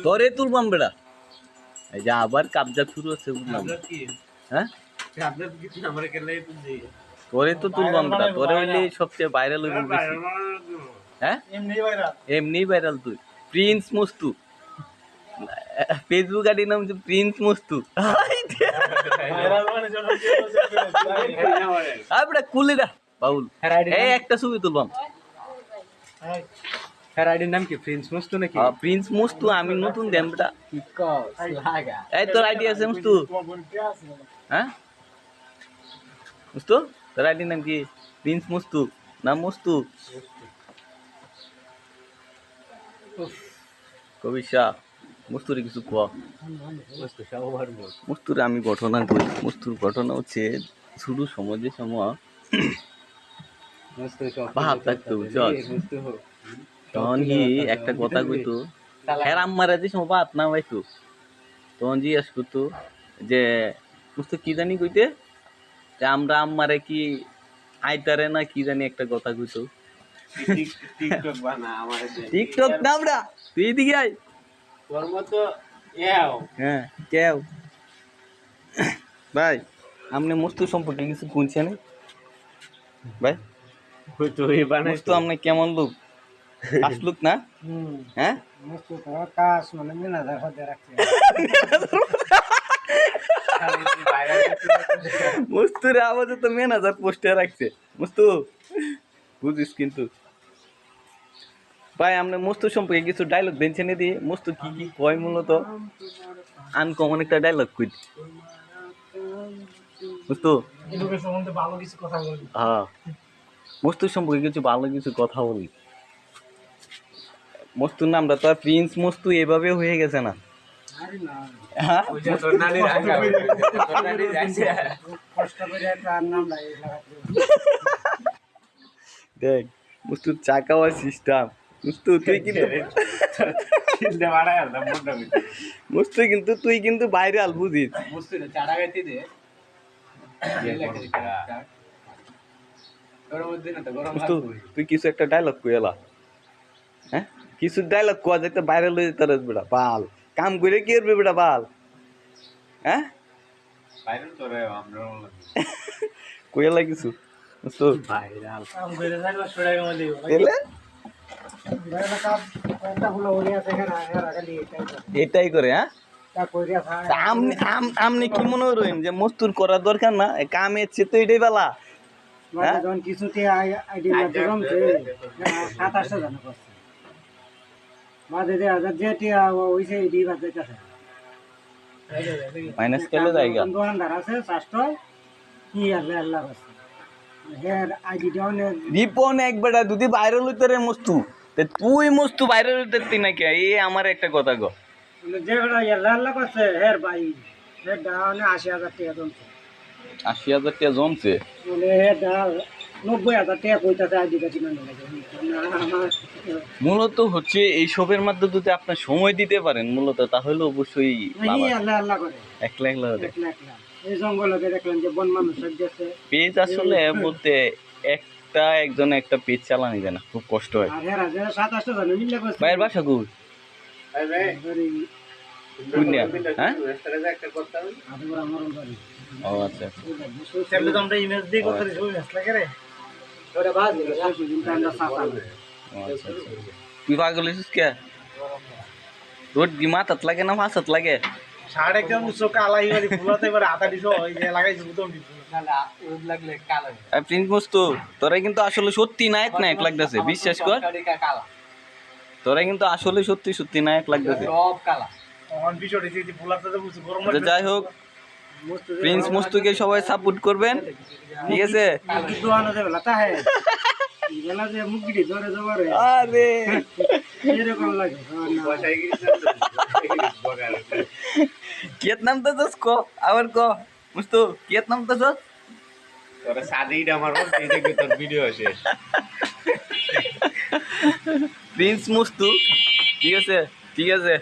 তোরে তুলবাম বেড়া এই যে আবার কাবজা শুরু হচ্ছে বুঝলাম হ্যাঁ তোরে তো তুলবাম বেড়া তোরে হইলে সবচেয়ে ভাইরাল হইব বেশি হ্যাঁ এমনি ভাইরাল তুই প্রিন্স মুস্তু ফেসবুক আইডি নাম হচ্ছে প্রিন্স মুস্তু বেটা কুলিরা বাউল এই একটা ছবি তুলবাম আইডির নাম কি প্রিন্স মুস্তু নাকি প্রিন্স মুস্তু আমি নতুন দেম বেটা এই তোর আইডি আছে মুস্তু হ্যাঁ মুস্তু তোর আইডির নাম কি প্রিন্স মুস্তু নাম মুস্তু কবিশা মুস্তুরে কিছু কোয়া মুস্তুরে আমি ঘটনা করি মুস্তুর ঘটনা হচ্ছে শুরু সমাজে সময় ভাব থাকতো বুঝছ তখন কি একটা কথা কইতো হ্যাঁ আম্মারা যে সময় ভাত না পাইতো তখন জিজ্ঞাস করতো যে মুস্তু কি জানি কইতে যে আমরা আম্মারে কি আইতারে না কি জানি একটা কথা কইতো টিকটক না আমরা তুই এদিকে আয় হ্যাঁ কেউ ভাই আপনি মস্তু সম্পর্কে কিছু শুনছেন ভাই মস্তু আপনি কেমন লোক আসলুক না হ্যাঁ মস্তুরে আওয়াজে তো ম্যানেজার পোস্টে রাখছে মস্তু বুঝিস কিন্তু ভাই আপনি মস্তু সম্পর্কে কিছু ডায়লগ দিচ্ছেন দিয়ে মস্তু কি কি কয় মূলত আনকমন একটা ডায়লগ কই মস্তু হ্যাঁ মস্তুর সম্পর্কে কিছু ভালো কিছু কথা বলি মস্তুর নামটা তো আর প্রিন্স মস্তু এভাবে হয়ে গেছে না দেখ মস্তুর চাকা হওয়ার সিস্টেম মস্তু তুই কিন্তু মস্তু কিন্তু তুই কিন্তু বাইরে আল বুঝিস তুই কিছু একটা ডায়লগ কইলা হ্যাঁ কিছু ডায়লগ কোয়া যাইতে বাইরে লই যেতে রাস বেটা বাল কাম করে কি করবে বেটা বাল হ্যাঁ কইলা কিছু তো ভাইরাল এটাই করে হ্যাঁ আমনি কি মনে করেন যে মস্তুর করার দরকার না কাম এসছে তো এটাই বেলা মাইনাস কেলে জায়গা রিপন এক বেটা যদি বাইরে লইতে রে মস্তু তুই মস্তু বাইরে লইতে তুই না কে এই আমার একটা কথা গো যে বেটা আল্লাহ করছে হের ভাই হের ডাউনে ৮০,০০০ টাকা জমছে ৮০,০০০ টাকা জমছে মানে হের ডাল ৯০,০০০ টাকা কইতাছে আইডি কার্ড কিনে মূলত হচ্ছে এইসবের মধ্যে যদি আপনি সময় দিতে পারেন মূলত তাহলে অবশ্যই আল্লাহ করে একলা একলা এই জঙ্গলে দেখলেন যে বন মানুষ গেছে পেজ আসলে বলতে একজন একটা পেজ চালানি যায় না খুব কষ্ট হয় ভাইয়ের বাসা কই হ্যাঁ ও আচ্ছা তুই পাগল হয়েছিস কে তোর দিমাগ লাগে না মাছ লাগে শার্ট একদম উঁচু কালাই বাড়ি ফুলাতে পারে আতাটি সহ ওই যে লাগাইছে বুতম লাগলে কালো প্রিন্স মস্তু তোরা কিন্তু আসলে সত্যি নায়ক নায়ক লাগতেছে বিশ্বাস কর তোরা কিন্তু আসলে সত্যি সত্যি নায়ক লাগতেছে সব কালা অন বিষয়টি যে ফুলাতে তো উঁচু গরম লাগে যাই হোক প্রিন্স মস্তুকে সবাই সাপোর্ট করবেন ঠিক আছে দোয়ানো দেবে লাতা হে ইবেলা যে মুগড়ি ধরে জবারে আরে এরকম লাগে বসাই গিয়েছে কিয়েত নাম তো জস কো আবার কো মস্তু কিয়েত নাম তো জস তোরা সাদিটা আমার বলতে এই যে তোর ভিডিও আছে প্রিন্স মস্তু ঠিক আছে